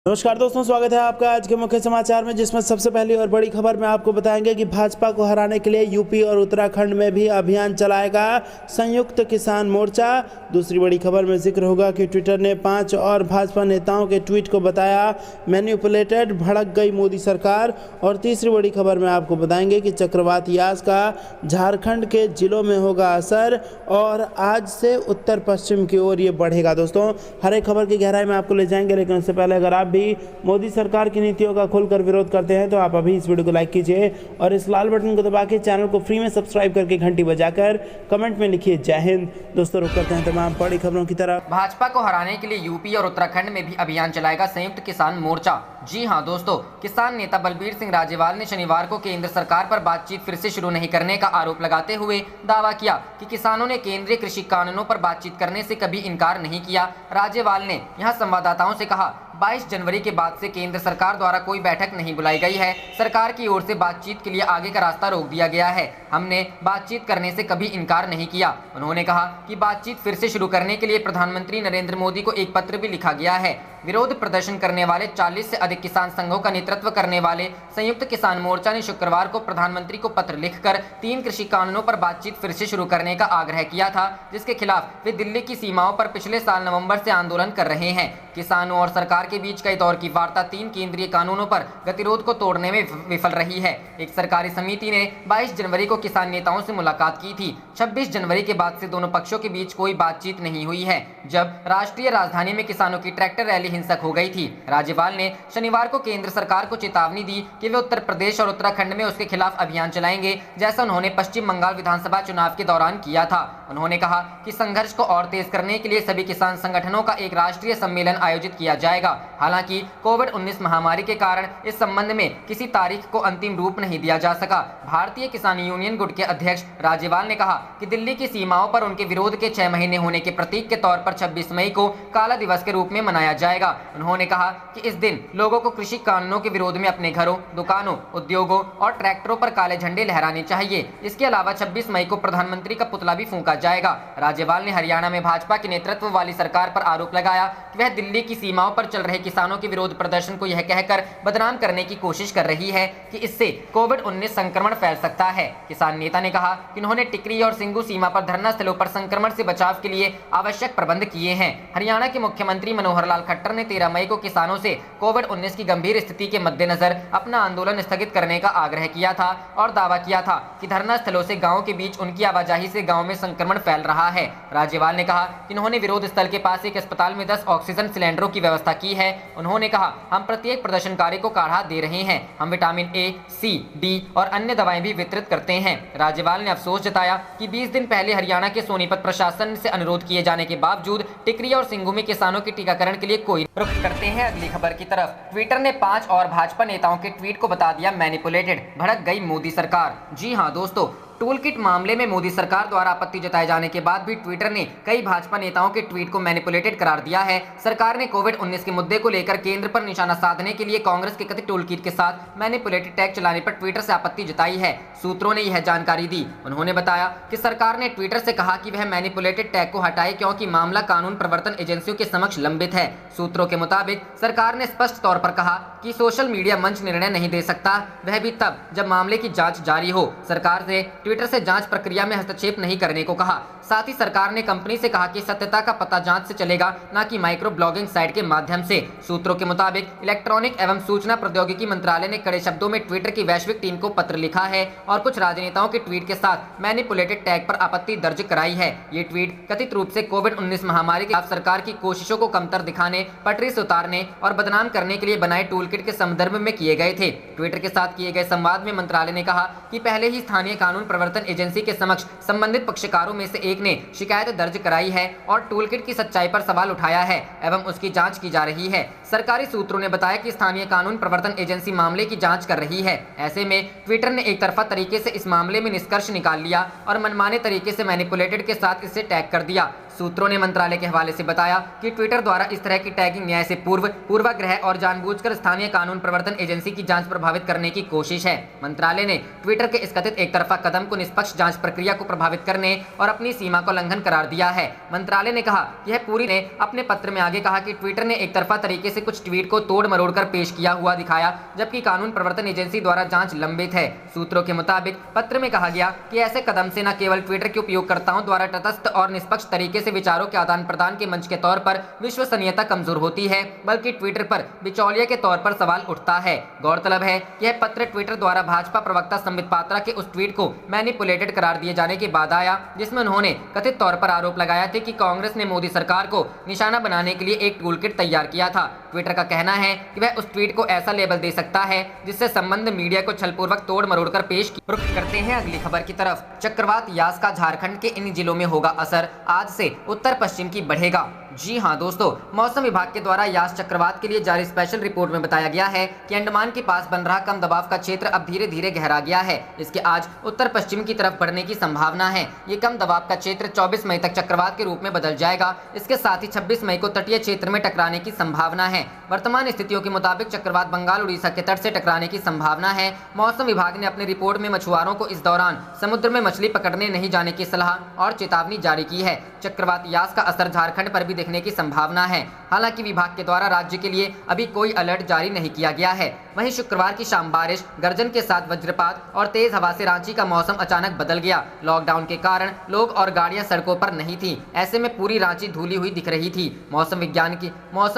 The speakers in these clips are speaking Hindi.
नमस्कार दोस्तों, स्वागत है आपका आज के मुख्य समाचार में, जिसमें सबसे पहली और बड़ी खबर में आपको बताएंगे कि भाजपा को हराने के लिए यूपी और उत्तराखंड में भी अभियान चलाएगा संयुक्त किसान मोर्चा। दूसरी बड़ी खबर में जिक्र होगा कि ट्विटर ने 5 और भाजपा नेताओं के ट्वीट को बताया मैनिपुलेटेड, भड़क गई मोदी सरकार। और तीसरी बड़ी खबर में आपको बताएंगे कि चक्रवाती यास का झारखंड के जिलों में होगा असर और आज से उत्तर पश्चिम की ओर ये बढ़ेगा। दोस्तों, हर एक खबर की गहराई में आपको ले जाएंगे, लेकिन उससे पहले अगर आप भी मोदी सरकार की नीतियों का खुलकर विरोध करते हैं तो आप अभी इस वीडियो को लाइक कीजिए और इस लाल बटन को दबा के चैनल को फ्री में सब्सक्राइब करके घंटी बजाकर कमेंट में लिखिए जय हिंद। दोस्तों, रुक करते हैं तमाम बड़ी खबरों की तरफ। भाजपा को हराने के लिए यूपी और उत्तराखंड में भी अभियान चलाएगा संयुक्त किसान मोर्चा। जी हां दोस्तों, किसान नेता बलबीर सिंह राजेवाल ने शनिवार को केंद्र सरकार पर बातचीत फिर से शुरू नहीं करने का आरोप लगाते हुए दावा किया कि किसानों ने केंद्रीय कृषि कानूनों पर बातचीत करने से कभी इनकार नहीं किया। राजेवाल ने यहां संवाददाताओं से कहा, 22 जनवरी के बाद से केंद्र सरकार द्वारा कोई बैठक नहीं बुलाई गई है। सरकार की ओर से बातचीत के लिए आगे का रास्ता रोक दिया गया है। हमने बातचीत करने से कभी इनकार नहीं किया। उन्होंने कहा कि बातचीत फिर से शुरू करने के लिए प्रधानमंत्री नरेंद्र मोदी को एक पत्र भी लिखा गया है। विरोध प्रदर्शन करने वाले 40 से अधिक किसान संघों का नेतृत्व करने वाले संयुक्त किसान मोर्चा ने शुक्रवार को प्रधानमंत्री को पत्र लिखकर 3 कृषि कानूनों पर बातचीत फिर से शुरू करने का आग्रह किया था, जिसके खिलाफ वे दिल्ली की सीमाओं पर पिछले साल नवंबर से आंदोलन कर रहे हैं। किसानों और सरकार के बीच कई दौर की वार्ता 3 केंद्रीय कानूनों पर गतिरोध को तोड़ने में विफल रही है। एक सरकारी समिति ने 22 जनवरी को किसान नेताओं से मुलाकात की थी। 26 जनवरी के बाद से दोनों पक्षों के बीच कोई बातचीत नहीं हुई है, जब राष्ट्रीय राजधानी में किसानों की ट्रैक्टर रैली हिंसक हो गई थी। राज्यपाल ने शनिवार को केंद्र सरकार को चेतावनी दी कि वे उत्तर प्रदेश और उत्तराखंड में उसके खिलाफ अभियान चलाएंगे, जैसा उन्होंने पश्चिम बंगाल विधानसभा चुनाव के दौरान किया था। उन्होंने कहा कि संघर्ष को और तेज करने के लिए सभी किसान संगठनों का एक राष्ट्रीय सम्मेलन आयोजित किया जाएगा। हालांकि कोविड-19 महामारी के कारण इस संबंध में किसी तारीख को अंतिम रूप नहीं दिया जा सका। भारतीय किसान यूनियन गुट के अध्यक्ष राज्यपाल ने कहा कि दिल्ली की सीमाओं पर उनके विरोध के 6 महीने होने के प्रतीक के तौर पर 26 मई को काला दिवस के रूप में मनाया जाएगा। उन्होंने कहा कि इस दिन लोगों को कृषि कानूनों के विरोध में अपने घरों, दुकानों, उद्योगों और ट्रैक्टरों पर काले झंडे लहराने चाहिए। इसके अलावा 26 मई को प्रधानमंत्री का पुतला भी फूंका जाएगा। राज्यपाल ने हरियाणा में भाजपा के नेतृत्व वाली सरकार पर आरोप लगाया कि वह दिल्ली की सीमाओं पर चल रहे किसानों के विरोध प्रदर्शन को यह कहकर बदनाम करने की कोशिश कर रही है कि इससे कोविड-19 संक्रमण फैल सकता है। किसान नेता ने कहा कि उन्होंने टिकरी और सिंगू सीमा पर धरना स्थलों पर संक्रमण से बचाव के लिए आवश्यक प्रबंध किए हैं। हरियाणा के मुख्यमंत्री मनोहर लाल खट्टर ने 13 मई को किसानों से कोविड-19 की गंभीर स्थिति के मद्देनजर अपना आंदोलन स्थगित करने का आग्रह किया था और दावा किया था कि धरना स्थलों से गांव के बीच उनकी आवाजाही से गांव में संक्रमण फैल रहा है। राज्यपाल ने कहा कि उन्होंने विरोध स्थल के पास एक अस्पताल में 10 ऑक्सीजन सिलेंडरों की व्यवस्था की है। उन्होंने कहा, हम प्रत्येक प्रदर्शनकारी को काढ़ा दे रहे हैं। हम विटामिन ए, सी, डी और अन्य दवाएं भी वितरित करते हैं। राज्यपाल ने अफसोस जताया कि 20 दिन पहले हरियाणा के सोनीपत प्रशासन से अनुरोध किए जाने के बावजूद टिकरी और सिंगू में किसानों के टीकाकरण के लिए कोई रुख करते हैं अगली खबर की तरफ। ट्विटर ने 5 और भाजपा नेताओं के ट्वीट को बता दिया मैनिपुलेटेड, भड़क गई मोदी सरकार। जी हां दोस्तों, टूल किट मामले में मोदी सरकार द्वारा आपत्ति जताए जाने के बाद भी ट्विटर ने कई भाजपा नेताओं के ट्वीट को मैनिपुलेटेड करार दिया है। सरकार ने कोविड-19 के मुद्दे को लेकर केंद्र पर निशाना साधने के लिए कांग्रेस के कथित टूल किट के साथ मैनिपुलेटेड टैग चलाने पर ट्विटर से आपत्ति जताई है। सूत्रों ने यह जानकारी दी। उन्होंने बताया कि सरकार ने ट्विटर से कहा कि वह मैनिपुलेटेड टैग को हटाए, क्योंकि मामला कानून प्रवर्तन एजेंसियों के समक्ष लंबित है। सूत्रों के मुताबिक सरकार ने स्पष्ट तौर पर कहा कि सोशल मीडिया मंच निर्णय नहीं दे सकता, वह भी तब जब मामले की जांच जारी हो। सरकार ने ट्विटर से जांच प्रक्रिया में हस्तक्षेप नहीं करने को कहा। साथ ही सरकार ने कंपनी से कहा कि सत्यता का पता जांच से चलेगा, न कि माइक्रो ब्लॉगिंग साइट के माध्यम से। सूत्रों के मुताबिक इलेक्ट्रॉनिक एवं सूचना प्रौद्योगिकी मंत्रालय ने कड़े शब्दों में ट्विटर की वैश्विक टीम को पत्र लिखा है और कुछ राजनेताओं के ट्वीट के साथ मैनिपुलेटेड टैग पर आपत्ति दर्ज कराई है। ये ट्वीट कथित रूप से कोविड-19 महामारी के खिलाफ सरकार की कोशिशों को कमतर दिखाने, पटरी से उतारने और बदनाम करने के लिए बनाए टूल किट के संदर्भ में किए गए थे। ट्विटर के साथ किए गए संवाद में मंत्रालय ने कहा कि पहले ही स्थानीय कानून प्रवर्तन एजेंसी के समक्ष संबंधित पक्षकारों में से एक ने शिकायत दर्ज कराई है और टूलकिट की सच्चाई पर सवाल उठाया है एवं उसकी जांच की जा रही है। सरकारी सूत्रों ने बताया कि स्थानीय कानून प्रवर्तन एजेंसी मामले की जांच कर रही है। ऐसे में ट्विटर ने एक तरफा तरीके से इस मामले में निष्कर्ष निकाल लिया और मनमाने तरीके से मैनिपुलेटेड के साथ इसे टैग कर दिया। सूत्रों ने मंत्रालय के हवाले से बताया कि ट्विटर द्वारा इस तरह की टैगिंग न्याय से पूर्वाग्रह और जानबूझकर स्थानीय कानून प्रवर्तन एजेंसी की जांच प्रभावित करने की कोशिश है। मंत्रालय ने ट्विटर के इस कथित एक तरफा कदम को निष्पक्ष जांच प्रक्रिया को प्रभावित करने और अपनी सीमा को उल्लंघन करार दिया है। मंत्रालय ने कहा, यह पूरी ने अपने पत्र में आगे कहा कि ट्विटर ने एक तरफा तरीके से कुछ ट्वीट को तोड़ मरोड़ कर पेश किया हुआ दिखाया, जबकि कानून प्रवर्तन एजेंसी द्वारा जांच लंबित है। सूत्रों के मुताबिक पत्र में कहा गया कि ऐसे कदम से न केवल ट्विटर के उपयोगकर्ताओं द्वारा तटस्थ और निष्पक्ष तरीके से विचारों के आदान प्रदान के मंच के तौर पर विश्वसनीयता कमजोर होती है, बल्कि ट्विटर पर बिचौलिए के तौर पर सवाल उठता है। गौरतलब है कि यह पत्र ट्विटर द्वारा भाजपा प्रवक्ता संबित पात्रा के उस ट्वीट को मैनिपुलेटेड करार दिए जाने के बाद आया, जिसमें उन्होंने कथित तौर पर आरोप लगाया था कि कांग्रेस ने मोदी सरकार को निशाना बनाने के लिए एक टूलकिट तैयार किया था। ट्विटर का कहना है कि वह उस ट्वीट को ऐसा लेबल दे सकता है जिससे संबंध मीडिया को छलपूर्वक तोड़ मरोड़ कर पेश किया। रुख करते हैं अगली खबर की तरफ। चक्रवात यास का झारखंड के इन जिलों में होगा असर, आज से उत्तर पश्चिम की बढ़ेगा। जी हां दोस्तों, मौसम विभाग के द्वारा यास चक्रवात के लिए जारी स्पेशल रिपोर्ट में बताया गया है कि अंडमान के पास बन रहा कम दबाव का क्षेत्र अब धीरे धीरे गहरा गया है। इसके आज उत्तर पश्चिम की तरफ बढ़ने की संभावना है। ये कम दबाव का क्षेत्र 24 मई तक चक्रवात के रूप में बदल जाएगा। इसके साथ ही 26 मई को तटीय क्षेत्र में टकराने की संभावना है। वर्तमान स्थितियों के मुताबिक चक्रवात बंगाल उड़ीसा के तट से टकराने की संभावना है। मौसम विभाग ने अपनी रिपोर्ट में मछुआरों को इस दौरान समुद्र में मछली पकड़ने नहीं जाने की सलाह और चेतावनी जारी की है। चक्रवात यास का असर झारखंड पर भी दिखने की संभावना है। हालांकि विभाग के द्वारा राज्य के लिए अभी कोई अलर्ट जारी नहीं किया गया है। वहीं शुक्रवार की शाम बारिश, गर्जन के साथ वज्रपात और तेज हवा से रांची का मौसम अचानक बदल गया। लॉकडाउन के कारण लोग और गाड़ियां सड़कों पर नहीं थी। ऐसे में पूरी रांची धुली हुई दिख रही थी। मौसम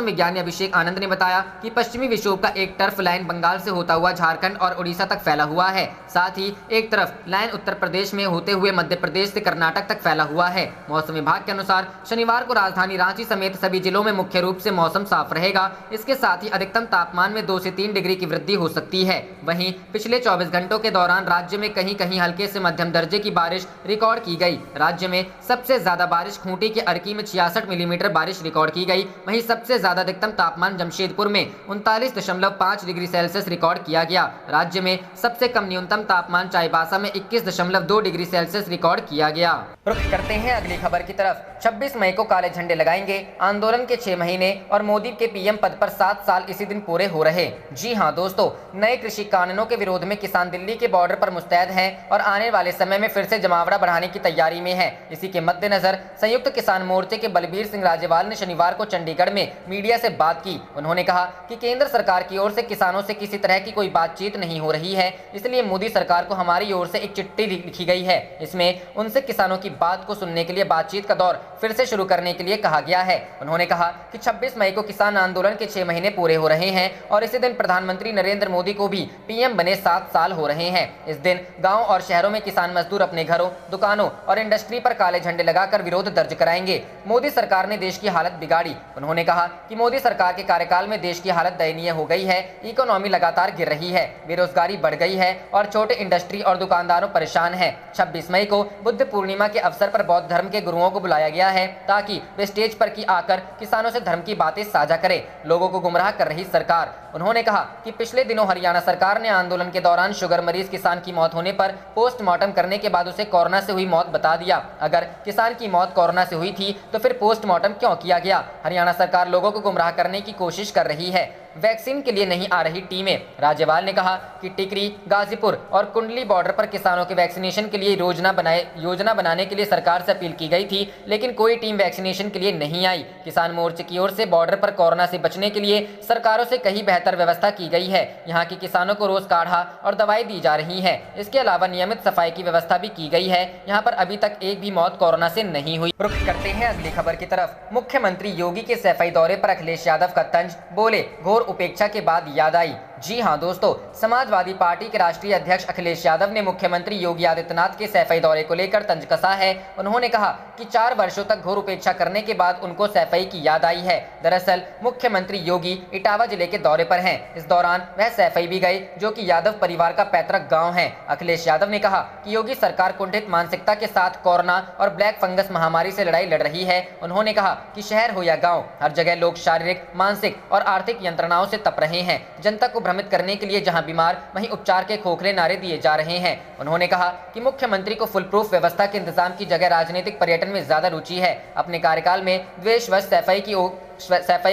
विज्ञानी अभिषेक आनंद ने बताया कि पश्चिमी विक्षोभ का एक टर्फ लाइन बंगाल से होता हुआ झारखंड और उड़ीसा तक फैला हुआ है। साथ ही एक तरफ लाइन उत्तर प्रदेश में होते हुए मध्य प्रदेश से कर्नाटक तक फैला हुआ है। मौसम विभाग के अनुसार शनिवार को राजधानी रांची समेत सभी जिलों में मुख्य रूप से मौसम साफ रहेगा। इसके साथ ही अधिकतम तापमान में 2 से 3 डिग्री की वृद्धि हो सकती है। वहीं पिछले 24 घंटों के दौरान राज्य में कहीं कहीं हल्के से मध्यम दर्जे की बारिश रिकॉर्ड की गई। राज्य में सबसे ज्यादा बारिश खूंटी के अर्की में 66 मिलीमीटर बारिश रिकॉर्ड की गई। वहीं सबसे ज्यादा अधिकतम तापमान जमशेदपुर में 39.5 डिग्री सेल्सियस रिकॉर्ड किया गया। राज्य में सबसे कम न्यूनतम तापमान चाईबासा में 21.2 डिग्री सेल्सियस रिकॉर्ड किया गया। रुख करते हैं अगली खबर की तरफ। 26 मई को काले झंडे लगाएंगे, आंदोलन के 6 महीने और मोदी के पीएम पद पर 7 साल इसी दिन पूरे हो रहे। जी हां दोस्तों, नए कृषि कानूनों के विरोध में किसान दिल्ली के बॉर्डर पर मुस्तैद हैं और आने वाले समय में फिर से जमावड़ा बढ़ाने की तैयारी में है। इसी के मद्देनजर संयुक्त किसान मोर्चे के बलबीर सिंह राजेवाल ने शनिवार को चंडीगढ़ में मीडिया से बात की। उन्होंने कहा कि केंद्र सरकार की ओर से किसानों से किसी तरह की कोई बातचीत नहीं हो रही है, इसलिए मोदी सरकार को हमारी ओर से एक चिट्ठी लिखी गई है। इसमें उनसे किसानों की बात को सुनने के लिए बातचीत का दौर फिर से शुरू करने के लिए कहा गया है। उन्होंने कहा कि 26 मई को किसान आंदोलन के 6 महीने पूरे हो रहे हैं और इसी दिन प्रधानमंत्री नरेंद्र मोदी को भी पीएम बने 7 साल हो रहे हैं। इस दिन गांव और शहरों में किसान मजदूर अपने घरों, दुकानों और इंडस्ट्री पर काले झंडे लगाकर विरोध दर्ज कराएंगे। मोदी सरकार ने देश की हालत बिगाड़ी। उन्होंने कहा कि मोदी सरकार के कार्यकाल में देश की हालत दयनीय हो गई है। इकोनॉमी लगातार गिर रही है, बेरोजगारी बढ़ गई है और छोटे इंडस्ट्री और दुकानदारों परेशान है। 26 मई को बुद्ध पूर्णिमा के अवसर पर बौद्ध धर्म के गुरुओं को बुलाया गया है ताकि वे स्टेज पर की आकर किसानों से धर्म की बातें साझा करें। लोगों को गुमराह कर रही सरकार। उन्होंने कहा कि पिछले दिनों हरियाणा सरकार ने आंदोलन के दौरान शुगर मरीज किसान की मौत होने पर पोस्टमार्टम करने के बाद उसे कोरोना से हुई मौत बता दिया। अगर किसान की मौत कोरोना से हुई थी तो फिर पोस्टमार्टम क्यों किया गया? हरियाणा सरकार लोगों को गुमराह करने की कोशिश कर रही है। वैक्सीन के लिए नहीं आ रही टीमें। राज्यपाल ने कहा कि टिकरी, गाजीपुर और कुंडली बॉर्डर पर किसानों के वैक्सीनेशन के लिए योजना बनाने के लिए सरकार से अपील की गई थी, लेकिन कोई टीम वैक्सीनेशन के लिए नहीं आई। किसान मोर्चे की ओर से बॉर्डर पर कोरोना से बचने के लिए सरकारों से कहीं बेहतर व्यवस्था की गई है। यहाँ के किसानों को रोज काढ़ा और दवाई दी जा रही है। इसके अलावा नियमित सफाई की व्यवस्था भी की गई है। यहाँ पर अभी तक एक भी मौत कोरोना से नहीं हुई। रुख करते हैं अगली खबर की तरफ। मुख्यमंत्री योगी के सफाई दौरे पर अखिलेश यादव का तंज, बोले घोर उपेक्षा के बाद याद आई। जी हां दोस्तों, समाजवादी पार्टी के राष्ट्रीय अध्यक्ष अखिलेश यादव ने मुख्यमंत्री योगी आदित्यनाथ के सैफई दौरे को लेकर तंज कसा है। उन्होंने कहा कि 4 वर्षों तक घोर उपेक्षा करने के बाद उनको सैफई की याद आई है। दरअसल मुख्यमंत्री योगी इटावा जिले के दौरे पर हैं। इस दौरान वह सैफई भी गए, जो कि यादव परिवार का पैतृक गांव है। अखिलेश यादव ने कहा कि योगी सरकार कुंठित मानसिकता के साथ कोरोना और ब्लैक फंगस महामारी से लड़ाई लड़ रही है। उन्होंने कहा कि शहर हो या गाँव, हर जगह लोग शारीरिक, मानसिक और आर्थिक यंत्रणा तनाव से तप रहे हैं। जनता को भ्रमित करने के लिए जहां बीमार वहीं उपचार के खोखले नारे दिए जा रहे हैं। उन्होंने कहा कि मुख्यमंत्री को फुल प्रूफ व्यवस्था के इंतजाम की जगह राजनीतिक पर्यटन में ज्यादा रुचि है। अपने कार्यकाल में द्वेषवश सैफई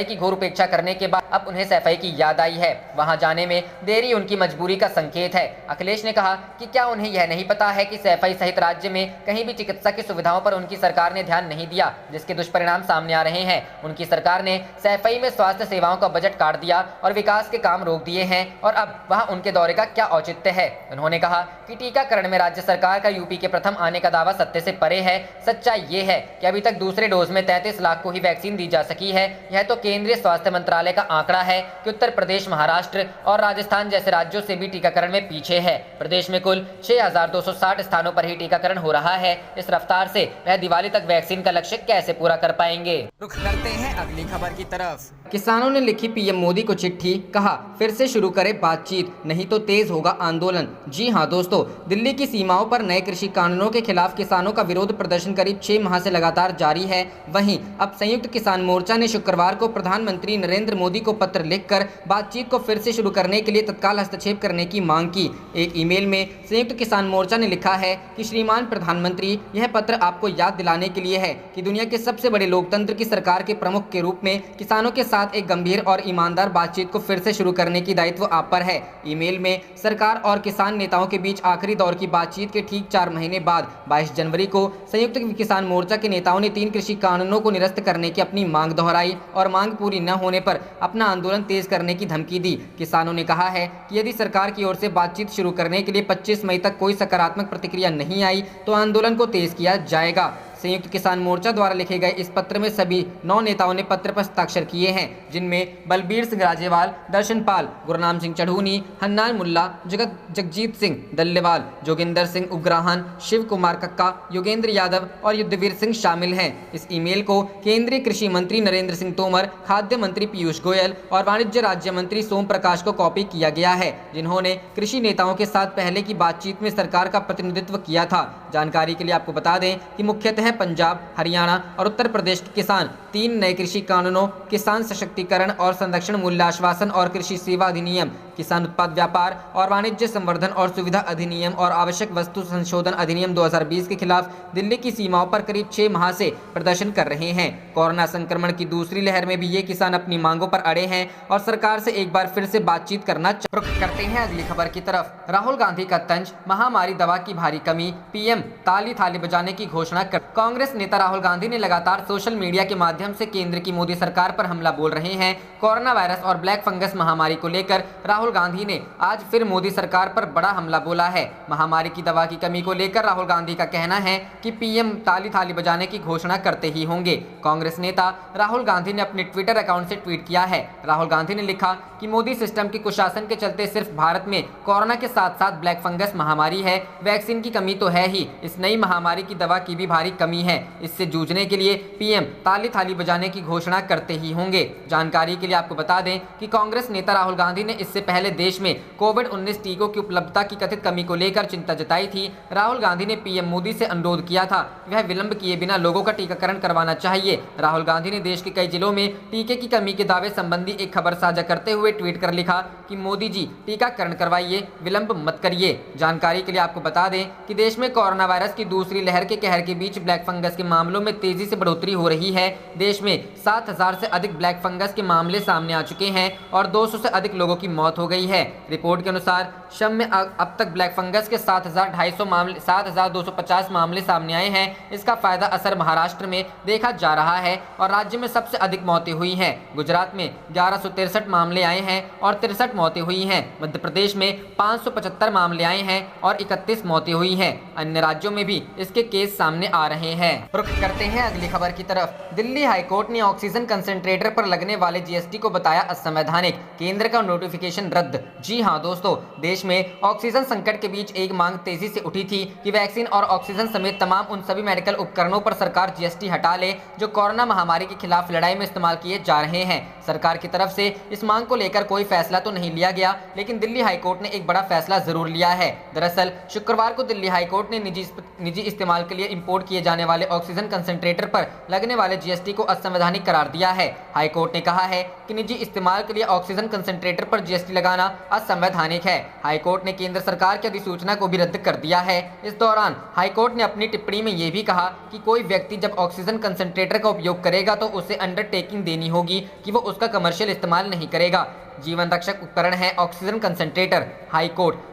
की घोर उपेक्षा करने के बाद अब उन्हें सैफई की याद आई है। वहां जाने में देरी उनकी मजबूरी का संकेत है। अखिलेश ने कहा कि क्या उन्हें यह नहीं पता है कि सैफई सहित राज्य में कहीं भी चिकित्सा की सुविधाओं पर उनकी सरकार ने ध्यान नहीं दिया, जिसके दुष्परिणाम सामने आ रहे हैं। उनकी सरकार ने सैफई में स्वास्थ्य सेवाओं का बजट काट दिया और विकास के काम रोक दिए हैं और अब वहां उनके दौरे का क्या औचित्य है। उन्होंने कहा कि टीकाकरण में राज्य सरकार का यूपी के प्रथम आने का दावा सत्य से परे है। सच्चाई ये है कि अभी तक दूसरे डोज में 33 लाख को ही वैक्सीन दी जा सकी है। यह तो केंद्रीय स्वास्थ्य मंत्रालय का आंकड़ा है कि उत्तर प्रदेश, महाराष्ट्र और राजस्थान जैसे राज्यों से भी टीकाकरण में पीछे है। प्रदेश में कुल 6,260 स्थानों पर ही टीकाकरण हो रहा है। इस रफ्तार से वह दिवाली तक वैक्सीन का लक्ष्य कैसे पूरा कर पाएंगे। रुख करते हैं अगली खबर की तरफ। किसानों ने लिखी पीएम मोदी को चिट्ठी, कहा फिर से शुरू करें बातचीत, नहीं तो तेज होगा आंदोलन। जी हां दोस्तों, दिल्ली की सीमाओं पर नए कृषि कानूनों के खिलाफ किसानों का विरोध प्रदर्शन करीब 6 माह से लगातार जारी है। वहीं अब संयुक्त किसान मोर्चा ने शुक्रवार को प्रधानमंत्री नरेंद्र मोदी को पत्र लिखकर बातचीत को फिर से शुरू करने के लिए तत्काल हस्तक्षेप करने की मांग की। एक ईमेल में संयुक्त किसान मोर्चा ने लिखा है कि श्रीमान प्रधानमंत्री, यह पत्र आपको याद दिलाने के लिए है कि दुनिया के सबसे बड़े लोकतंत्र की सरकार के प्रमुख के रूप में किसानों के साथ एक गंभीर और ईमानदार बातचीत को फिर से शुरू करने की दायित्व आप पर है। ईमेल में सरकार और किसान नेताओं के बीच आखिरी दौर की बातचीत के ठीक 4 महीने बाद 22 जनवरी को संयुक्त किसान मोर्चा के नेताओं ने 3 कृषि कानूनों को निरस्त करने की अपनी मांग दोहराई और मांग पूरी न होने पर अपना आंदोलन तेज करने की धमकी दी। किसानों ने कहा है कि यदि सरकार की ओर से बातचीत शुरू करने के लिए 25 मई तक कोई सकारात्मक प्रतिक्रिया नहीं आई तो आंदोलन को तेज किया जाएगा। संयुक्त किसान मोर्चा द्वारा लिखे गए इस पत्र में सभी 9 नेताओं ने पत्र पर हस्ताक्षर किए हैं, जिनमें बलबीर सिंह राजेवाल, दर्शन पाल, गुरनाम सिंह चढ़ूनी, हन्नान मुल्ला, जगजीत सिंह दल्लेवाल, जोगिंदर सिंह उग्राहन, शिव कुमार कक्का, योगेंद्र यादव और युद्धवीर सिंह शामिल हैं। इस ईमेल को केंद्रीय कृषि मंत्री नरेंद्र सिंह तोमर, खाद्य मंत्री पीयूष गोयल और वाणिज्य राज्य मंत्री सोम प्रकाश को कॉपी किया गया है, जिन्होंने कृषि नेताओं के साथ पहले की बातचीत में सरकार का प्रतिनिधित्व किया था। जानकारी के लिए आपको बता दें कि मुख्यतः पंजाब, हरियाणा और उत्तर प्रदेश के किसान 3 नए कृषि कानूनों, किसान सशक्तिकरण और संरक्षण मूल्य आश्वासन और कृषि सेवा अधिनियम, किसान उत्पाद व्यापार और वाणिज्य संवर्धन और सुविधा अधिनियम और आवश्यक वस्तु संशोधन अधिनियम 2020 के खिलाफ दिल्ली की सीमाओं पर करीब 6 माह से प्रदर्शन कर रहे हैं। कोरोना संक्रमण की दूसरी लहर में भी ये किसान अपनी मांगों पर अड़े हैं और सरकार से एक बार फिर से बातचीत करना करते हैं। अगली खबर की तरफ। राहुल गांधी का तंज, महामारी दवा की भारी कमी, पीएम ताली थाली बजाने की घोषणा कर। कांग्रेस नेता राहुल गांधी ने लगातार सोशल मीडिया के माध्यम से केंद्र की मोदी सरकार पर हमला बोल रहे हैं। कोरोना वायरस और ब्लैक फंगस महामारी को लेकर राहुल गांधी ने आज फिर मोदी सरकार पर बड़ा हमला बोला है। महामारी की दवा की कमी को लेकर राहुल गांधी का कहना है कि पीएम ताली थाली बजाने की घोषणा करते ही होंगे। कांग्रेस नेता राहुल गांधी ने अपने ट्विटर अकाउंट से ट्वीट किया है। राहुल गांधी ने लिखा कि मोदी सिस्टम के कुशासन के चलते सिर्फ भारत में कोरोना के साथ साथ ब्लैक फंगस महामारी है। वैक्सीन की कमी तो है ही, इस नई महामारी की दवा की भी भारी कमी है। इससे जूझने के लिए पीएम ताली थाली बजाने की घोषणा करते ही होंगे। जानकारी के लिए आपको बता दें कि कांग्रेस नेता राहुल गांधी ने इससे पहले देश में कोविड-19 टीकों की उपलब्धता की कथित कमी को लेकर चिंता जताई थी। राहुल गांधी ने पीएम मोदी से अनुरोध किया था कि वह विलंब किए बिना लोगों का टीकाकरण करवाना चाहिए। राहुल गांधी ने देश के कई जिलों में टीके की कमी के दावे संबंधी एक खबर साझा करते हुए ट्वीट कर लिखा कि मोदी जी टीकाकरण करवाइए, विलंब मत करिए। जानकारी के लिए आपको बता दें कि देश में कोरोना वायरस की दूसरी लहर के कहर के बीच ब्लैक फंगस के मामलों में तेजी से बढ़ोतरी हो रही है। देश में 7,000 से अधिक ब्लैक फंगस के मामले सामने आ चुके हैं और 200 से अधिक लोगों की मौत हो गई है। रिपोर्ट के अनुसार शम में अब तक ब्लैक फंगस के 7,250 मामले सामने आए हैं। इसका फायदा असर महाराष्ट्र में देखा जा रहा है और राज्य में सबसे अधिक मौतें हुई हैं। गुजरात में 1163 मामले आए हैं और 63 मौतें हुई हैं। मध्य प्रदेश में 575 मामले आए हैं और 31 मौतें हुई हैं। अन्य राज्यों में भी इसके केस सामने आ रहे हैं। रुख करते हैं अगली खबर की तरफ। दिल्ली हाईकोर्ट ने ऑक्सीजन कंसंट्रेटर पर लगने वाले जीएसटी को बताया असंवैधानिक, केंद्र का नोटिफिकेशन रद्द। जी हां दोस्तों, देश में ऑक्सीजन संकट के बीच एक मांग तेजी से उठी थी कि वैक्सीन और ऑक्सीजन समेत तमाम उन सभी मेडिकल उपकरणों पर सरकार जीएसटी हटा ले जो कोरोना महामारी के खिलाफ लड़ाई में इस्तेमाल किए जा रहे हैं। सरकार की तरफ से इस मांग को लेकर कोई फैसला तो नहीं लिया गया, लेकिन दिल्ली हाईकोर्ट ने एक बड़ा फैसला जरूर लिया है। दरअसल शुक्रवार को दिल्ली हाईकोर्ट ने निजी इस्तेमाल के लिए इंपोर्ट किए जाने वाले ऑक्सीजन कंसंट्रेटर पर लगने वाले जीएसटी को असंवैधानिक करार दिया है। हाईकोर्ट ने कहा है कि निजी इस्तेमाल के लिए ऑक्सीजन कंसंट्रेटर पर जीएसटी लगाना असंवैधानिक है। हाईकोर्ट ने केंद्र सरकार की अधिसूचना को भी रद्द कर दिया है। इस दौरान हाईकोर्ट ने अपनी टिप्पणी में यह भी कहा कि कोई व्यक्ति जब ऑक्सीजन कंसंट्रेटर का उपयोग करेगा तो उसे अंडरटेकिंग देनी होगी कि वो उसका कमर्शियल इस्तेमाल नहीं करेगा। जीवन रक्षक उपकरण है ऑक्सीजन कंसंट्रेटर।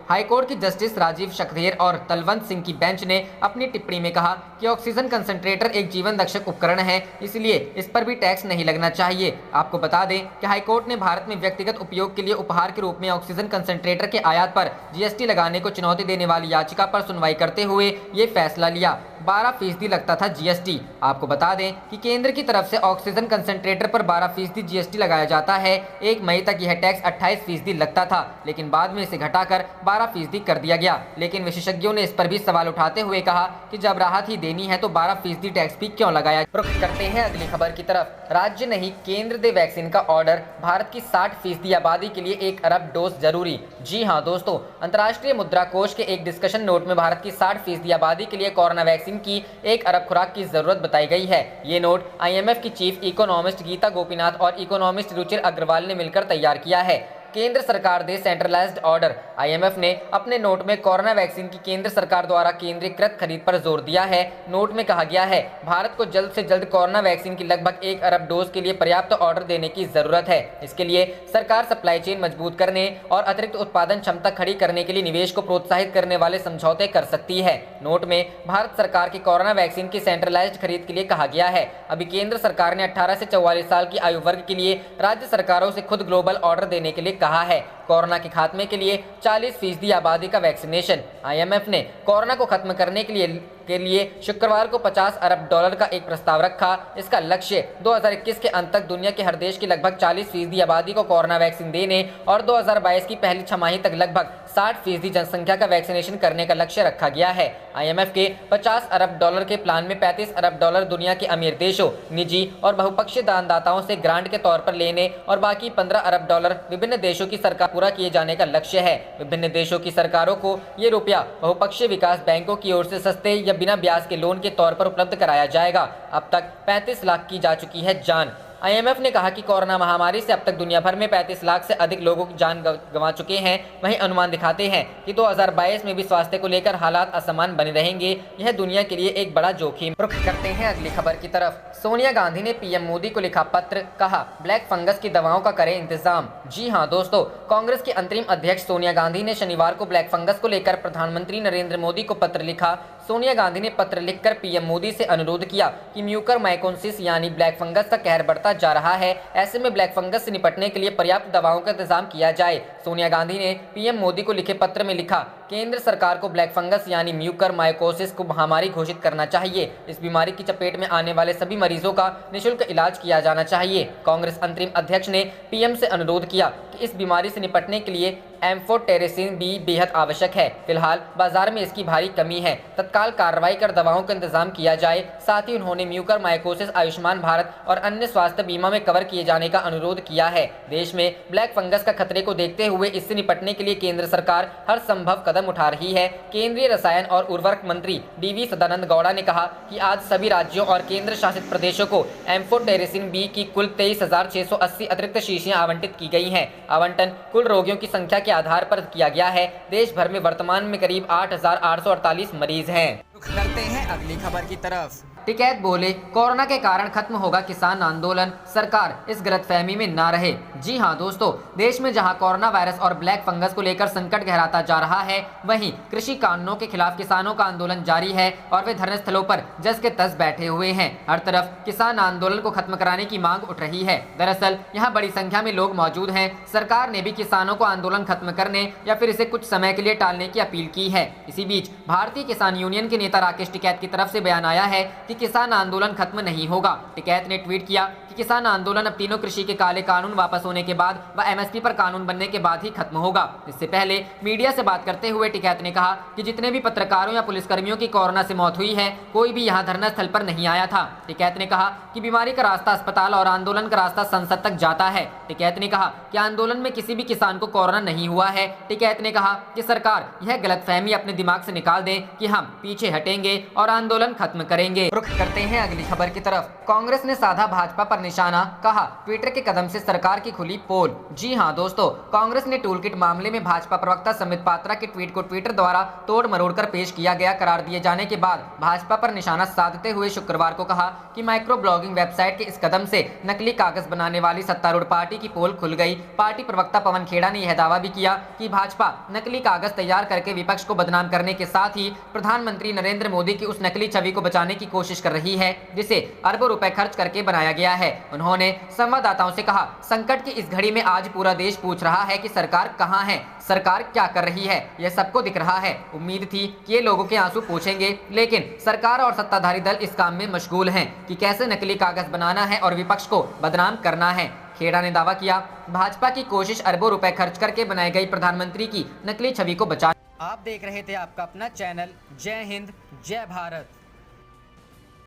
हाईकोर्ट की जस्टिस राजीव शक्धेर और तलवंत सिंह की बेंच ने अपनी टिप्पणी में कहा कि ऑक्सीजन कंसंट्रेटर एक जीवन रक्षक उपकरण है, इसलिए इस पर भी टैक्स नहीं लगना चाहिए। आपको बता दें कि हाईकोर्ट ने भारत में व्यक्तिगत उपयोग के लिए उपहार के रूप में ऑक्सीजन कंसंट्रेटर के आयात पर जीएसटी लगाने को चुनौती देने वाली याचिका पर सुनवाई करते हुए ये फैसला लिया। 12% लगता था जीएसटी। आपको बता दें कि केंद्र की तरफ से ऑक्सीजन कंसंट्रेटर पर 12% जीएसटी लगाया जाता है। 1 मई तक यह टैक्स 28% लगता था, लेकिन बाद में इसे घटाकर 12% कर दिया गया। लेकिन विशेषज्ञों ने इस पर भी सवाल उठाते हुए कहा कि जब राहत ही देनी है तो 12% टैक्स भी क्यों लगाया। रुख करते हैं अगली खबर की तरफ। राज्य नहीं केंद्र दे वैक्सीन का ऑर्डर, भारत की 60% आबादी के लिए 1 अरब डोज जरूरी। जी हाँ दोस्तों, अंतर्राष्ट्रीय मुद्रा कोष के एक डिस्कशन नोट में भारत की 60% आबादी के लिए कोरोना वैक्सीन की 1 अरब खुराक की जरूरत बताई गई है। ये नोट आईएमएफ की चीफ इकोनॉमिस्ट गीता गोपीनाथ और इकोनॉमिस्ट रुचिर अग्रवाल ने मिलकर तैयार किया है। केंद्र सरकार दे सेंट्रलाइज्ड ऑर्डर। आईएमएफ ने अपने नोट में कोरोना वैक्सीन की केंद्र सरकार द्वारा केंद्रीकृत खरीद पर जोर दिया है। नोट में कहा गया है भारत को जल्द से जल्द कोरोना वैक्सीन की लगभग 1 अरब डोज के लिए पर्याप्त ऑर्डर देने की जरूरत है। इसके लिए सरकार सप्लाई चेन मजबूत करने और अतिरिक्त उत्पादन क्षमता खड़ी करने के लिए निवेश को प्रोत्साहित करने वाले समझौते कर सकती है। नोट में भारत सरकार की कोरोना वैक्सीन की सेंट्रलाइज्ड खरीद के लिए कहा गया है। अभी केंद्र सरकार ने 18 से 44 साल की आयु वर्ग के लिए राज्य सरकारों से खुद ग्लोबल ऑर्डर देने के लिए कहा है। कोरोना के खात्मे के लिए 40% आबादी का वैक्सीनेशन। आईएमएफ ने कोरोना को खत्म करने के लिए शुक्रवार को $50 अरब का एक प्रस्ताव रखा। इसका लक्ष्य 2021 के अंत तक दुनिया के हर देश की लगभग 40% आबादी को कोरोना वैक्सीन देने और 2022 की पहली छमाही तक लगभग 60% जनसंख्या का वैक्सीनेशन करने का लक्ष्य रखा गया है। आईएमएफ के $50 अरब के प्लान में $35 अरब दुनिया के अमीर देशों, निजी और बहुपक्षीय दानदाताओं से ग्रांट के तौर पर लेने और बाकी $15 अरब विभिन्न देशों की सरकार पूरा किए जाने का लक्ष्य है। विभिन्न देशों की सरकारों को ये रुपया बहुपक्षीय विकास बैंकों की ओर से सस्ते या बिना ब्याज के लोन के तौर पर उपलब्ध कराया जाएगा। अब तक 35 लाख की जा चुकी है जान। आईएमएफ ने कहा कि कोरोना महामारी से अब तक दुनिया भर में 35 लाख से अधिक लोगों की जान गंवा चुके हैं। वहीं अनुमान दिखाते हैं कि 2022 में भी स्वास्थ्य को लेकर हालात असमान बने रहेंगे। यह दुनिया के लिए एक बड़ा जोखिम। रुख करते हैं अगली खबर की तरफ। सोनिया गांधी ने पीएम मोदी को लिखा पत्र, कहा ब्लैक फंगस की दवाओं का करें इंतजाम। जी हाँ दोस्तों, कांग्रेस की अंतरिम अध्यक्ष सोनिया गांधी ने शनिवार को ब्लैक फंगस को लेकर प्रधानमंत्री नरेंद्र मोदी को पत्र लिखा। सोनिया गांधी ने पत्र लिखकर पीएम मोदी से अनुरोध किया कि म्यूकरमाइकोसिस यानी ब्लैक फंगस का कहर बढ़ता जा रहा है। ऐसे में ब्लैक फंगस से निपटने के लिए पर्याप्त दवाओं का इंतजाम किया जाए। सोनिया गांधी ने पीएम मोदी को लिखे पत्र में लिखा, केंद्र सरकार को ब्लैक फंगस यानी म्यूकरमाइकोसिस को महामारी घोषित करना चाहिए। इस बीमारी की चपेट में आने वाले सभी मरीजों का निःशुल्क इलाज किया जाना चाहिए। कांग्रेस अंतरिम अध्यक्ष ने पीएम से अनुरोध किया कि इस बीमारी से निपटने के लिए एम्फोटेरेसिन भी बेहद आवश्यक है। फिलहाल बाजार में इसकी भारी कमी है। तत्काल कार्रवाई कर दवाओं का इंतजाम किया जाए। साथ ही उन्होंने म्यूकरमाइकोसिस आयुष्मान भारत और अन्य स्वास्थ्य बीमा में कवर किए जाने का अनुरोध किया है। देश में ब्लैक फंगस का खतरे को देखते हुए इससे निपटने के लिए केंद्र सरकार हर संभव कदम उठा रही है। केंद्रीय रसायन और उर्वरक मंत्री डीवी सदानंद गौड़ा ने कहा कि आज सभी राज्यों और केंद्र शासित प्रदेशों को एम्फोटेरेसिन बी की कुल 23,680 अतिरिक्त शीशियां आवंटित की गई हैं। आवंटन कुल रोगियों की संख्या के आधार पर किया गया है। देश भर में वर्तमान में करीब 8,848 मरीज हैं। रुख करते हैं अगली खबर की तरफ। टिकैत बोले कोरोना के कारण खत्म होगा किसान आंदोलन, सरकार इस गलतफहमी में ना रहे। जी हां दोस्तों, देश में जहां कोरोना वायरस और ब्लैक फंगस को लेकर संकट गहराता जा रहा है, वहीं कृषि कानूनों के खिलाफ किसानों का आंदोलन जारी है और वे धरने स्थलों पर जस के तस बैठे हुए हैं। हर तरफ किसान आंदोलन को खत्म कराने की मांग उठ रही है। दरअसल यहाँ बड़ी संख्या में लोग मौजूद हैं। सरकार ने भी किसानों को आंदोलन खत्म करने या फिर इसे कुछ समय के लिए टालने की अपील की है। इसी बीच भारतीय किसान यूनियन के नेता राकेश टिकैत की तरफ से बयान आया है कि किसान आंदोलन खत्म नहीं होगा। टिकैत ने ट्वीट किया कि किसान आंदोलन अब तीनों कृषि के काले कानून वापस होने के बाद व एमएसपी पर कानून बनने के बाद ही खत्म होगा। इससे पहले मीडिया से बात करते हुए टिकैत ने कहा कि जितने भी पत्रकारों या पुलिसकर्मियों की कोरोना से मौत हुई है, कोई भी यहाँ धरना स्थल पर नहीं आया था। टिकैत ने कहा कि बीमारी का रास्ता अस्पताल और आंदोलन का रास्ता संसद तक जाता है। टिकैत ने कहा कि आंदोलन में किसी भी किसान को कोरोना नहीं हुआ है। टिकैत ने कहा कि सरकार यह गलतफहमी अपने दिमाग से निकाल दे कि हम पीछे हटेंगे और आंदोलन खत्म करेंगे। रुख करते हैं अगली खबर की तरफ। कांग्रेस ने साधा भाजपा पर निशाना, कहा ट्विटर के कदम से सरकार की खुली पोल। जी हां दोस्तों, कांग्रेस ने टूलकिट मामले में भाजपा प्रवक्ता संबित पात्रा के ट्वीट को ट्विटर द्वारा तोड़ मरोड़ कर पेश किया गया करार दिए जाने के बाद भाजपा पर निशाना साधते हुए शुक्रवार को कहा कि माइक्रो ब्लॉगिंग वेबसाइट के इस कदम से नकली कागज बनाने वाली सत्तारूढ़ पार्टी की पोल खुल गई। पार्टी प्रवक्ता पवन खेड़ा ने यह दावा भी किया कि भाजपा नकली कागज तैयार करके विपक्ष को बदनाम करने के साथ ही प्रधानमंत्री नरेंद्र मोदी की उस नकली छवि को बचाने की कोशिश कर रही है जिसे अरबों रुपए खर्च करके बनाया गया है। उन्होंने संवाददाताओं से कहा, संकट की इस घड़ी में आज पूरा देश पूछ रहा है कि सरकार कहां है, सरकार क्या कर रही है, यह सबको दिख रहा है। उम्मीद थी कि ये लोगों के आंसू पोंछेंगे, लेकिन सरकार और सत्ताधारी दल इस काम में मशगूल हैं कि कैसे नकली कागज बनाना है और विपक्ष को बदनाम करना है। खेड़ा ने दावा किया, भाजपा की कोशिश अरबों रुपए खर्च करके बनाई गई प्रधानमंत्री की नकली छवि को बचाने। आप देख रहे थे आपका अपना चैनल जय हिंद जय भारत।